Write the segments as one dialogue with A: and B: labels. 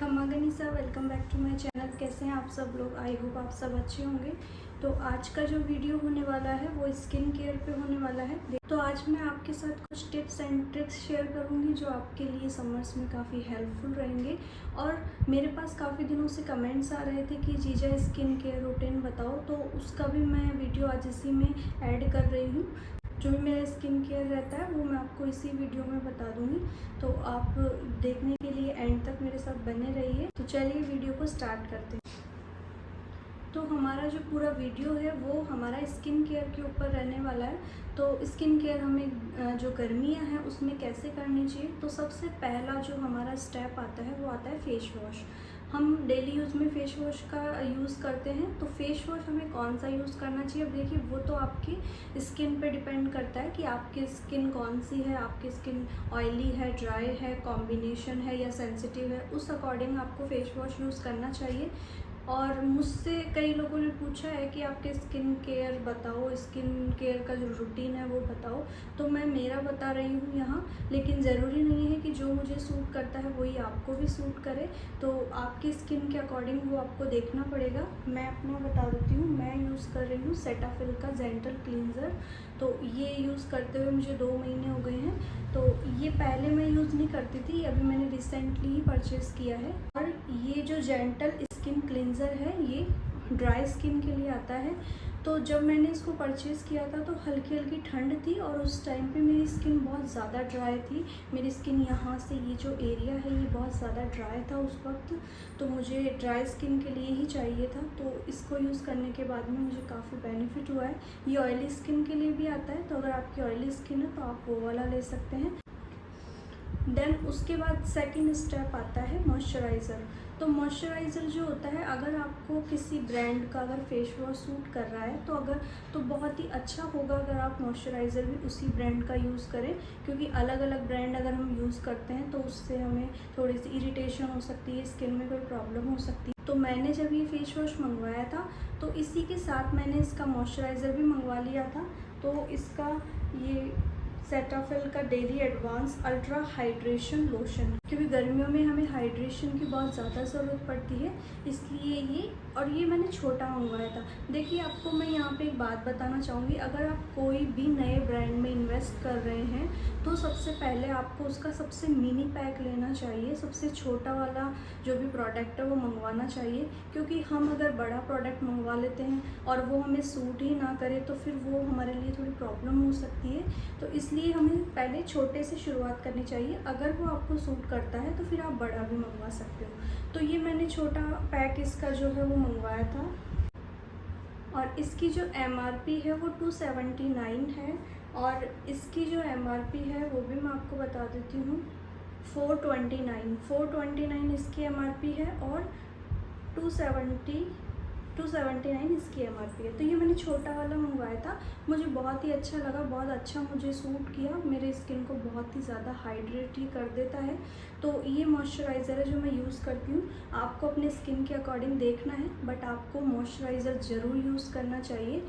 A: खम्मा गनीसा, welcome back to my channel. कैसे हैं आप सब लोग? आई होप आप सब अच्छे होंगे। तो आज का जो वीडियो होने वाला है वो स्किन केयर पे होने वाला है। तो आज मैं आपके साथ कुछ टिप्स एंड ट्रिक्स शेयर करूंगी जो आपके लिए समर्स में काफ़ी हेल्पफुल रहेंगे। और मेरे पास काफ़ी दिनों से कमेंट्स आ रहे थे कि जीजा स्किन केयर रूटीन बताओ, तो उसका भी मैं वीडियो आज इसी में ऐड कर रही हूँ। जो भी मेरा स्किन केयर रहता है वो मैं आपको इसी वीडियो में बता दूंगी, तो आप देखने के लिए एंड तक मेरे साथ बने रहिए। तो चलिए वीडियो को स्टार्ट करते हैं। तो हमारा जो पूरा वीडियो है वो हमारा स्किन केयर के ऊपर रहने वाला है। तो स्किन केयर हमें जो गर्मियाँ हैं उसमें कैसे करनी चाहिए, तो सबसे पहला जो हमारा स्टेप आता है वो आता है फेस वॉश। हम डेली यूज़ में फेस वॉश का यूज़ करते हैं, तो फेस वॉश हमें कौन सा यूज़ करना चाहिए? अब देखिए, वो तो आपकी स्किन पे डिपेंड करता है कि आपकी स्किन कौन सी है, आपकी स्किन ऑयली है, ड्राई है, कॉम्बिनेशन है या सेंसिटिव है, उस अकॉर्डिंग आपको फेस वॉश यूज़ करना चाहिए। और मुझसे कई लोगों ने पूछा है कि आपके स्किन केयर बताओ, स्किन केयर का जो रूटीन है वो बताओ, तो मैं मेरा बता रही हूँ यहाँ। लेकिन ज़रूरी नहीं है कि जो मुझे सूट करता है वही आपको भी सूट करे, तो आपकी स्किन के अकॉर्डिंग वो आपको देखना पड़ेगा। मैं अपना बता देती हूँ। मैं यूज़ कर रही हूँ सेटाफिल का जेंटल क्लींजर। तो ये यूज़ करते हुए मुझे 2 महीने हो गए हैं। तो ये पहले मैं यूज़ नहीं करती थी, अभी मैंने रिसेंटली ही परचेज़ किया है। और ये जो जेंटल स्किन क्लींजर है ये ड्राई स्किन के लिए आता है। तो जब मैंने इसको परचेज़ किया था तो हल्की हल्की ठंड थी और उस टाइम पे मेरी स्किन बहुत ज़्यादा ड्राई थी। मेरी स्किन यहाँ से ये जो एरिया है ये बहुत ज़्यादा ड्राई था उस वक्त, तो मुझे ड्राई स्किन के लिए ही चाहिए था। तो इसको यूज़ करने के बाद में मुझे काफ़ी बेनिफिट हुआ है। ये ऑयली स्किन के लिए भी आता है, तो अगर आपकी ऑयली स्किन है तो आप वो वाला ले सकते हैं। देन उसके बाद सेकंड स्टेप आता है मॉइस्चराइज़र। तो मॉइस्चराइज़र जो होता है, अगर आपको किसी ब्रांड का अगर फेस वॉश सूट कर रहा है तो बहुत ही अच्छा होगा अगर आप मॉइस्चराइज़र भी उसी ब्रांड का यूज़ करें, क्योंकि अलग अलग ब्रांड अगर हम यूज़ करते हैं तो उससे हमें थोड़ी सी इरिटेशन हो सकती है, स्किन में कोई प्रॉब्लम हो सकती है। तो मैंने जब ये फेस वॉश मंगवाया था तो इसी के साथ मैंने इसका मॉइस्चराइज़र भी मंगवा लिया था। तो इसका ये सेटाफिल का daily advance ultra hydration lotion, क्योंकि गर्मियों में हमें हाइड्रेशन की बहुत ज़्यादा ज़रूरत पड़ती है, इसलिए ये मैंने छोटा मंगवाया था। देखिए, आपको मैं यहाँ पे एक बात बताना चाहूँगी। अगर आप कोई भी नए ब्रांड में इन्वेस्ट कर रहे हैं तो सबसे पहले आपको उसका सबसे मिनी पैक लेना चाहिए, सबसे छोटा वाला जो भी प्रोडक्ट है वो मंगवाना चाहिए। क्योंकि हम अगर बड़ा प्रोडक्ट मंगवा लेते हैं और वो हमें सूट ही ना करे तो फिर वो हमारे लिए थोड़ी प्रॉब्लम हो सकती है। तो इसलिए हमें पहले छोटे से शुरुआत करनी चाहिए। अगर वो आपको सूट करता है तो फिर आप बड़ा भी मंगवा सकते हो। तो ये मैंने छोटा पैक इसका जो है वो मंगवाया था और इसकी जो MRP है वो 279 है। और इसकी जो MRP है वो भी मैं आपको बता देती हूँ, 429 इसकी MRP है और 279 इसकी MRP है। तो ये मैंने छोटा वाला मंगवाया था, मुझे बहुत ही अच्छा लगा, बहुत अच्छा मुझे सूट किया, मेरे स्किन को बहुत ही ज़्यादा हाइड्रेट ही कर देता है। तो ये मॉइस्चराइज़र है जो मैं यूज़ करती हूँ। आपको अपने स्किन के अकॉर्डिंग देखना है, बट आपको मॉइस्चराइज़र ज़रूर यूज़ करना चाहिए।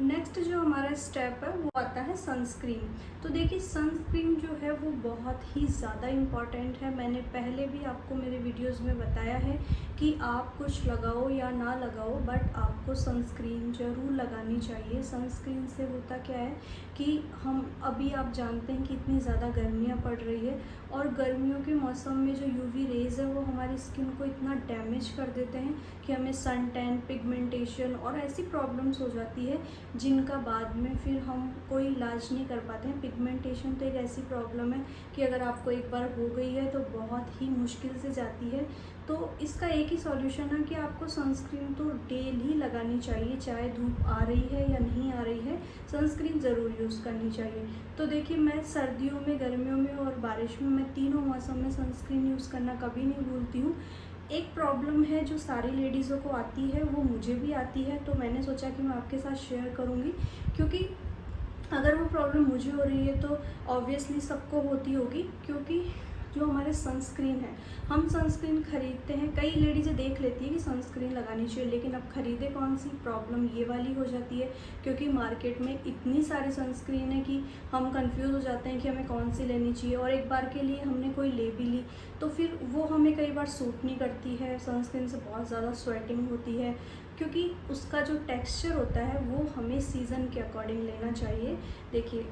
A: नेक्स्ट जो हमारा स्टेप है वो आता है सनस्क्रीन। तो देखिए, सनस्क्रीन जो है वो बहुत ही ज़्यादा इम्पॉर्टेंट है। मैंने पहले भी आपको मेरे वीडियोस में बताया है कि आप कुछ लगाओ या ना लगाओ, बट आपको सनस्क्रीन ज़रूर लगानी चाहिए। सनस्क्रीन से होता क्या है कि अभी आप जानते हैं कि इतनी ज़्यादा गर्मियाँ पड़ रही है और गर्मियों के मौसम में जो UV रेज़ है वो हमारी स्किन को इतना डैमेज कर देते हैं कि हमें सन टैन, पिगमेंटेशन और ऐसी प्रॉब्लम्स हो जाती है जिनका बाद में फिर हम कोई इलाज नहीं कर पाते हैं। पिगमेंटेशन तो एक ऐसी प्रॉब्लम है कि अगर आपको एक बार हो गई है तो बहुत ही मुश्किल से जाती है। तो इसका एक ही सॉल्यूशन है कि आपको सनस्क्रीन तो डेली लगानी चाहिए, चाहे धूप आ रही है या नहीं आ रही है, सनस्क्रीन ज़रूर यूज़ करनी चाहिए। तो देखिए, मैं सर्दियों में, गर्मियों में और बारिश में, मैं तीनों मौसम में सनस्क्रीन यूज़ करना कभी नहीं भूलती हूँ। एक प्रॉब्लम है जो सारी लेडीज़ों को आती है, वो मुझे भी आती है, तो मैंने सोचा कि मैं आपके साथ शेयर करूँगी, क्योंकि अगर वो प्रॉब्लम मुझे हो रही है तो ऑब्वियसली सबको होती होगी। क्योंकि जो हमारे सनस्क्रीन है। हम सनस्क्रीन खरीदते हैं, कई लेडीज़ें देख लेती है कि सनस्क्रीन लगानी चाहिए, लेकिन अब खरीदे कौन सी, प्रॉब्लम ये वाली हो जाती है क्योंकि मार्केट में इतनी सारी सनस्क्रीन है कि हम कंफ्यूज हो जाते हैं कि हमें कौन सी लेनी चाहिए। और एक बार के लिए हमने कोई ले भी ली तो फिर वो हमें कई बार सूट नहीं करती है, सनस्क्रीन से बहुत ज़्यादा स्वेटिंग होती है क्योंकि उसका जो टेक्सचर होता है वो हमें सीज़न के अकॉर्डिंग लेना चाहिए। देखिए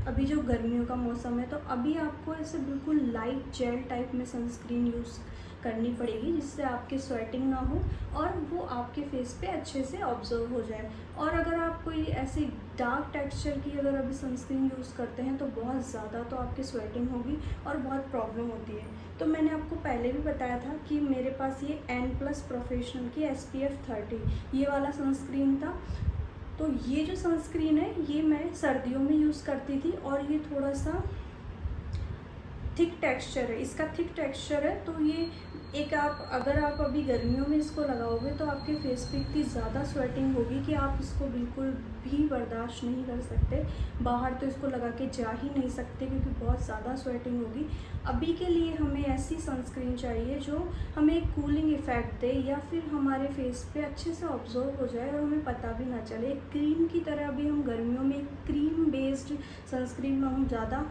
A: अभी जो गर्मियों का मौसम है तो अभी आपको ऐसे बिल्कुल लाइट जेल टाइप में सनस्क्रीन यूज़ करनी पड़ेगी जिससे आपके स्वेटिंग ना हो और वो आपके फेस पे अच्छे से ऑब्जर्व हो जाए। और अगर आप कोई ऐसी डार्क टेक्सचर की अगर अभी सनस्क्रीन यूज़ करते हैं तो बहुत ज़्यादा तो आपकी स्वेटिंग होगी और बहुत प्रॉब्लम होती है। तो मैंने आपको पहले भी बताया था कि मेरे पास ये N+ प्रोफेशनल की SPF 30 ये वाला सनस्क्रीन था। तो ये जो सनस्क्रीन है ये मैं सर्दियों में यूज़ करती थी और ये थोड़ा सा थिक टेक्सचर है, इसका थिक टेक्सचर है। तो ये अगर आप अभी गर्मियों में इसको लगाओगे तो आपके फेस पे इतनी ज़्यादा स्वेटिंग होगी कि आप इसको बिल्कुल भी बर्दाश्त नहीं कर सकते। बाहर तो इसको लगा के जा ही नहीं सकते क्योंकि बहुत ज़्यादा स्वेटिंग होगी। अभी के लिए हमें ऐसी सनस्क्रीन चाहिए जो हमें एक कूलिंग इफ़ेक्ट दे या फिर हमारे फेस पे अच्छे से ऑब्जर्व हो जाए और हमें पता भी ना चले। क्रीम की तरह अभी हम गर्मियों में क्रीम बेस्ड सनस्क्रीन में हम ज़्यादा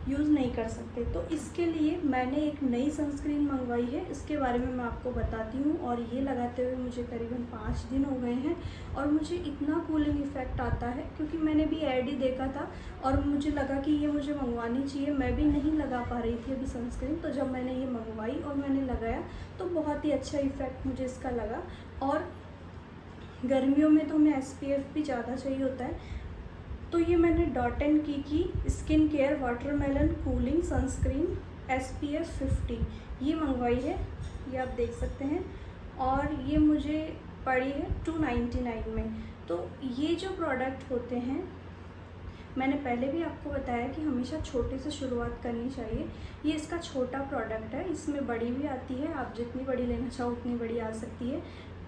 A: यूज़ नहीं कर सकते। तो इसके लिए मैंने एक नई सनस्क्रीन मंगवाई है, इसके बारे में मैं आपको बताती हूँ। और ये लगाते हुए मुझे करीबन 5 दिन हो गए हैं और मुझे इतना कूलिंग इफ़ेक्ट आता है क्योंकि मैंने भी ऐड ही देखा था और मुझे लगा कि ये मुझे मंगवानी चाहिए। मैं भी नहीं लगा पा रही थी अभी सनस्क्रीन, तो जब मैंने ये मंगवाई और मैंने लगाया तो बहुत ही अच्छा इफ़ेक्ट मुझे इसका लगा। और गर्मियों में तो हमें SPF भी ज़्यादा चाहिए होता है। तो ये मैंने डॉट एंड की skin care watermelon cooling sunscreen SPF 50 ये मंगवाई है, ये आप देख सकते हैं। और ये मुझे पड़ी है 299 में। तो ये जो प्रोडक्ट होते हैं, मैंने पहले भी आपको बताया कि हमेशा छोटे से शुरुआत करनी चाहिए। ये इसका छोटा प्रोडक्ट है, इसमें बड़ी भी आती है, आप जितनी बड़ी लेना चाहो उतनी बड़ी आ सकती है।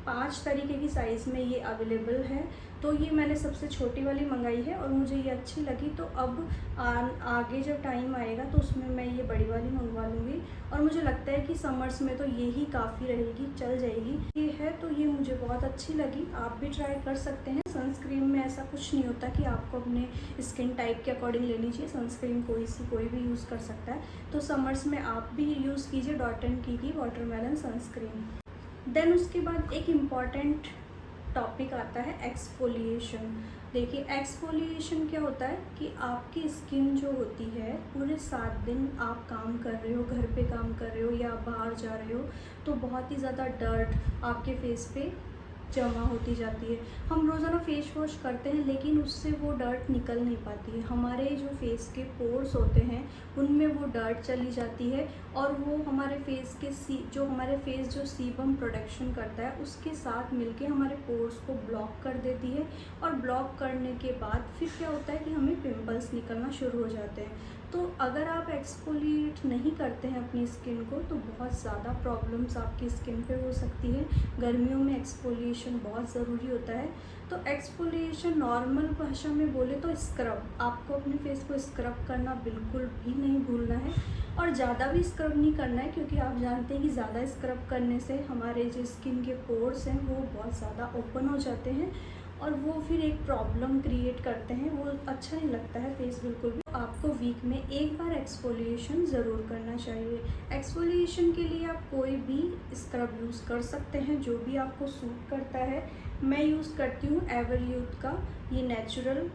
A: 5 तरीके की साइज़ में ये अवेलेबल है। तो ये मैंने सबसे छोटी वाली मंगाई है और मुझे ये अच्छी लगी। तो अब आगे जब टाइम आएगा तो उसमें मैं ये बड़ी वाली मंगवा लूँगी और मुझे लगता है कि समर्स में तो ये ही काफ़ी रहेगी, चल जाएगी। ये है तो ये मुझे बहुत अच्छी लगी, आप भी ट्राई कर सकते हैं। सनस्क्रीन में ऐसा कुछ नहीं होता कि आपको अपने स्किन टाइप के अकॉर्डिंग लेनी चाहिए, सनस्क्रीन कोई भी यूज़ कर सकता है। तो समर्स में आप भी यूज़ कीजिए डॉट एंड की वाटरमेलन सनस्क्रीन। देन उसके बाद एक इम्पॉर्टेंट टॉपिक आता है एक्सफोलिएशन। देखिए एक्सफोलिएशन क्या होता है कि आपकी स्किन जो होती है पूरे 7 दिन आप काम कर रहे हो, घर पे काम कर रहे हो या बाहर जा रहे हो तो बहुत ही ज़्यादा डर्ट आपके फेस पे जमा होती जाती है। हम रोज़ाना फेस वॉश करते हैं लेकिन उससे वो डर्ट निकल नहीं पाती है। हमारे जो फेस के पोर्स होते हैं उनमें वो डर्ट चली जाती है और वो हमारे फेस के हमारे फेस जो सीबम प्रोडक्शन करता है उसके साथ मिलके हमारे पोर्स को ब्लॉक कर देती है। और ब्लॉक करने के बाद फिर क्या होता है कि हमें पिंपल्स निकलना शुरू हो जाते हैं। तो अगर आप एक्सफोलिएट नहीं करते हैं अपनी स्किन को तो बहुत ज़्यादा प्रॉब्लम्स आपकी स्किन पे हो सकती है। गर्मियों में एक्सफोलिएशन बहुत ज़रूरी होता है। तो एक्सफोलिएशन नॉर्मल भाषा में बोले तो स्क्रब, आपको अपने फेस को स्क्रब करना बिल्कुल भी नहीं भूलना है और ज़्यादा भी स्क्रब नहीं करना है क्योंकि आप जानते हैं कि ज़्यादा स्क्रब करने से हमारे जो स्किन के पोर्स हैं वो बहुत ज़्यादा ओपन हो जाते हैं और वो फिर एक प्रॉब्लम क्रिएट करते हैं, वो अच्छा नहीं लगता है फेस बिल्कुल भी। आपको वीक में एक बार एक्सफोलिएशन ज़रूर करना चाहिए। एक्सफोलिएशन के लिए आप कोई भी स्क्रब यूज़ कर सकते हैं जो भी आपको सूट करता है। मैं यूज़ करती हूँ एवरयूथ का ये नेचुरल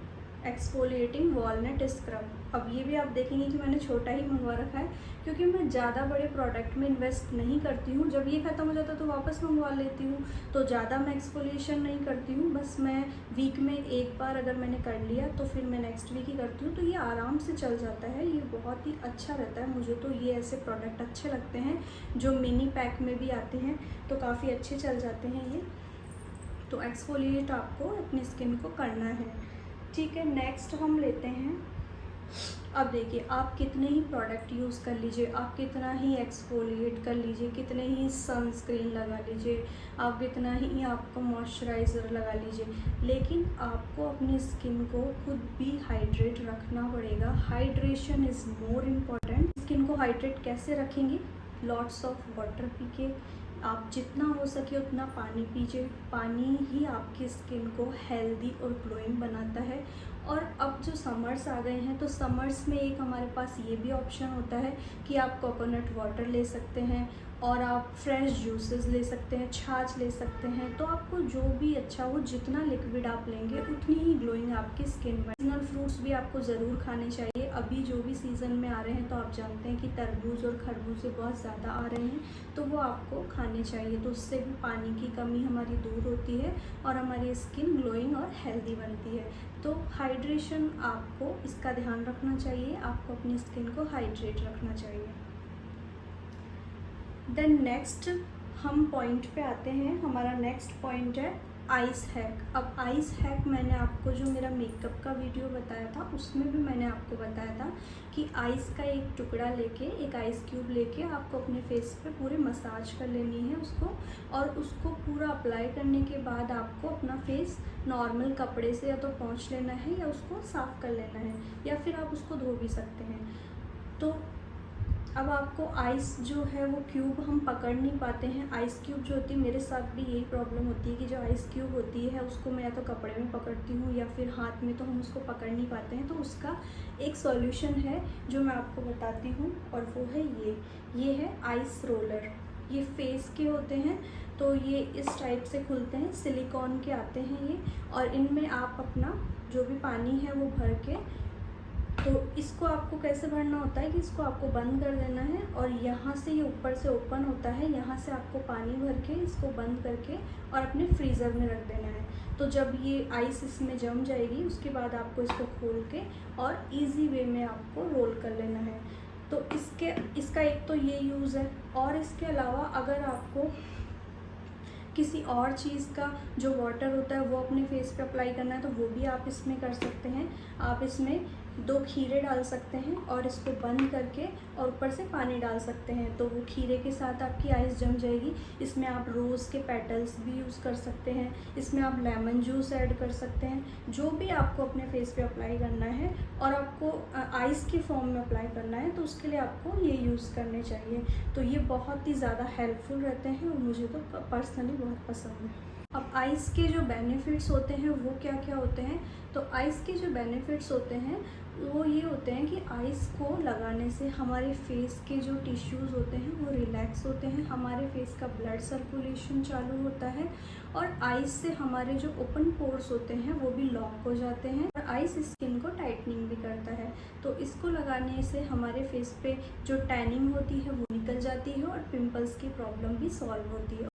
A: एक्सफोलिएटिंग वॉलनट स्क्रब। अब ये भी आप देखेंगे कि मैंने छोटा ही मंगवा रखा है क्योंकि मैं ज़्यादा बड़े प्रोडक्ट में इन्वेस्ट नहीं करती हूँ। जब ये ख़त्म हो जाता है तो वापस मंगवा लेती हूँ, तो ज़्यादा मैं एक्सफोलिएशन नहीं करती हूँ। बस मैं वीक में एक बार अगर मैंने कर लिया तो फिर मैं नेक्स्ट वीक ही करती हूँ। तो ये आराम से चल जाता है, ये बहुत ही अच्छा रहता है। मुझे तो ये ऐसे प्रोडक्ट अच्छे लगते हैं जो मिनी पैक में भी आते हैं तो काफ़ी अच्छे चल जाते हैं ये। तो एक्सफोलिएट आपको अपनी स्किन को करना है, ठीक है। नेक्स्ट हम लेते हैं अब देखिए, आप कितने ही प्रोडक्ट यूज़ कर लीजिए, आप कितना ही एक्सफोलिएट कर लीजिए, कितने ही सनस्क्रीन लगा लीजिए, आप कितना ही आपको मॉइस्चराइज़र लगा लीजिए, लेकिन आपको अपनी स्किन को खुद भी हाइड्रेट रखना पड़ेगा। Hydration is more important. Skin को हाइड्रेट कैसे रखेंगे? लॉट्स ऑफ वाटर पी के, आप जितना हो सके उतना पानी पीजिए। पानी ही आपकी स्किन को हेल्दी और ग्लोइंग बनाता है। और अब जो समर्स आ गए हैं, तो समर्स में एक हमारे पास ये भी ऑप्शन होता है कि आप कोकोनट वाटर ले सकते हैं और आप फ्रेश जूसेस ले सकते हैं, छाछ ले सकते हैं। तो आपको जो भी अच्छा हो, जितना लिक्विड आप लेंगे उतनी ही ग्लोइंग आपकी स्किन में। सीजनल फ्रूट्स भी आपको ज़रूर खाने चाहिए। अभी जो भी सीज़न में आ रहे हैं, तो आप जानते हैं कि तरबूज और खरबूजे बहुत ज़्यादा आ रहे हैं, तो वो आपको खाने चाहिए। तो उससे भी पानी की कमी हमारी दूर होती है और हमारी स्किन ग्लोइंग और हेल्दी बनती है। तो हाइड्रेशन, आपको इसका ध्यान रखना चाहिए, आपको अपनी स्किन को हाइड्रेट रखना चाहिए। देन नेक्स्ट हम पॉइंट पे आते हैं। हमारा नेक्स्ट पॉइंट है आइस हैक। अब आइस हैक मैंने आपको जो मेरा मेकअप का वीडियो बताया था, उसमें भी मैंने आपको बताया था कि आइस का एक टुकड़ा लेके, एक आइस क्यूब लेके आपको अपने फेस पे पूरे मसाज कर लेनी है उसको, और उसको पूरा अप्लाई करने के बाद आपको अपना फेस नॉर्मल कपड़े से या तो पोंछ लेना है या उसको साफ़ कर लेना है, या फिर आप उसको धो भी सकते हैं। तो अब आपको आइस जो है वो क्यूब हम पकड़ नहीं पाते हैं। आइस क्यूब जो होती है, मेरे साथ भी यही प्रॉब्लम होती है कि जो आइस क्यूब होती है उसको मैं या तो कपड़े में पकड़ती हूँ या फिर हाथ में, तो हम उसको पकड़ नहीं पाते हैं। तो उसका एक सॉल्यूशन है जो मैं आपको बताती हूँ, और वो है ये है आइस रोलर। ये फेस के होते हैं, तो ये इस टाइप से खुलते हैं, सिलिकॉन के आते हैं ये, और इनमें आप अपना जो भी पानी है वो भर के, तो इसको आपको कैसे भरना होता है कि इसको आपको बंद कर देना है, और यहाँ से ये ऊपर से ओपन होता है, यहाँ से आपको पानी भर के इसको बंद करके और अपने फ्रीज़र में रख देना है। तो जब ये आइस इसमें जम जाएगी, उसके बाद आपको इसको खोल के और इजी वे में आपको रोल कर लेना है। तो इसका एक तो ये यूज़ है, और इसके अलावा अगर आपको किसी और चीज़ का जो वाटर होता है वो अपने फेस पे अप्लाई करना है, तो वो भी आप इसमें कर सकते हैं। आप इसमें 2 खीरे डाल सकते हैं और इसको बंद करके और ऊपर से पानी डाल सकते हैं, तो वो खीरे के साथ आपकी आइस जम जाएगी। इसमें आप रोज़ के पेटल्स भी यूज़ कर सकते हैं, इसमें आप लेमन जूस ऐड कर सकते हैं, जो भी आपको अपने फेस पे अप्लाई करना है और आपको आइस के फॉर्म में अप्लाई करना है, तो उसके लिए आपको ये यूज़ करने चाहिए। तो ये बहुत ही ज़्यादा हेल्पफुल रहते हैं और मुझे तो पर्सनली बहुत पसंद है। अब आइस के जो बेनिफिट्स होते हैं वो क्या क्या होते हैं? तो आइस के जो बेनिफिट्स होते हैं वो ये होते हैं कि आइस को लगाने से हमारे फेस के जो टिश्यूज़ होते हैं वो रिलैक्स होते हैं, हमारे फेस का ब्लड सर्कुलेशन चालू होता है, और आइस से हमारे जो ओपन पोर्स होते हैं वो भी लॉक हो जाते हैं, और आइस स्किन को टाइटनिंग भी करता है। तो इसको लगाने से हमारे फेस पे जो टैनिंग होती है वो निकल जाती है और पिंपल्स की प्रॉब्लम भी सॉल्व होती है।